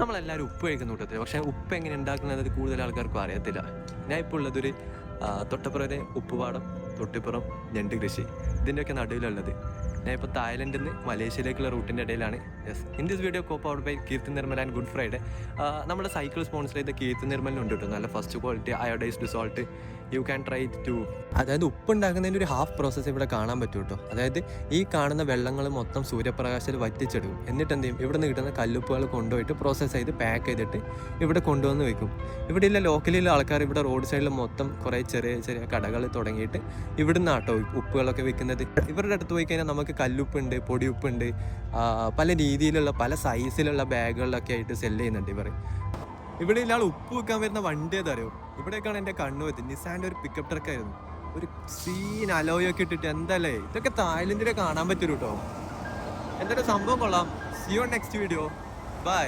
നമ്മളെല്ലാവരും ഉപ്പ് കഴിക്കുന്ന കൂട്ടത്തിൽ, പക്ഷേ ഉപ്പ് എങ്ങനെ ഉണ്ടാക്കുന്നത് കൂടുതൽ ആൾക്കാർക്കും അറിയത്തില്ല. ഞാൻ ഇപ്പോൾ ഉള്ളതൊരു തൊട്ടപ്പുറം ഉപ്പുപാടം, തൊട്ടിപ്പുറം ഞണ്ട് കൃഷി, ഇതിൻ്റെയൊക്കെ നടുവിലുള്ളത്. ഞാൻ ഇപ്പോൾ തായ്ലൻഡിൽ നിന്ന് മലേഷ്യയിലേക്കുള്ള റൂട്ടിൻ്റെ ഇടയിലാണ്. Yes, in this video co powered by Keerthi Nirmal and good Friday. നമ്മുടെ സൈക്കിൾ സ്പോൺസർ ചെയ്ത കീർത്തി നിർമ്മലിനുണ്ട് കേട്ടോ നല്ല first quality iodised salt. You can try too. അതായത് ഉപ്പ് ഉണ്ടാക്കുന്നതിൻ്റെ ഒരു ഹാഫ് പ്രോസസ്സ് ഇവിടെ കാണാൻ പറ്റും കേട്ടോ. അതായത് ഈ കാണുന്ന വെള്ളങ്ങൾ മൊത്തം സൂര്യപ്രകാശത്തിൽ വറ്റിച്ചെടുക്കും. എന്നിട്ട് എന്ത് ചെയ്യും, ഇവിടെ നിന്ന് കിട്ടുന്ന കല്ലുപ്പുകൾ കൊണ്ടുപോയിട്ട് പ്രോസസ്സ് ചെയ്ത് പാക്ക് ചെയ്തിട്ട് ഇവിടെ കൊണ്ടുവന്ന് വെക്കും. ഇവിടെയുള്ള ലോക്കലിലുള്ള ആൾക്കാർ ഇവിടെ റോഡ് സൈഡിൽ മൊത്തം കുറേ ചെറിയ ചെറിയ കടകൾ തുടങ്ങിയിട്ട് ഇവിടുന്ന് ആട്ടോ ഉപ്പുകളൊക്കെ വെക്കുന്നത്. ഇവരുടെ അടുത്ത് പോയി കഴിഞ്ഞാൽ നമുക്ക് കല്ലുപ്പുണ്ട്, പൊടിയുപ്പുണ്ട്, പല രീതിയിലുള്ള പല സൈസിലുള്ള ബാഗുകളിലൊക്കെ ആയിട്ട് സെല്ല് ചെയ്യുന്നുണ്ട് ഇവർ. ഇവിടെ ഇയാൾ ഉപ്പ് വെക്കാൻ വരുന്ന വണ്ടി ഏതറിയോ? ഇവിടേക്കാണ് എൻ്റെ കണ്ണു വെച്ചത്. നിസാൻ്റെ ഒരു പിക്കപ്പ് ട്രക്കായിരുന്നു. ഒരു സീൻ അലോയൊക്കെ ഇട്ടിട്ട് എന്തല്ലേ, ഇതൊക്കെ തായ്ലൻഡിലെ കാണാൻ പറ്റും കേട്ടോ. എന്തൊരു സംഭവം കൊള്ളാം. See you next video. By.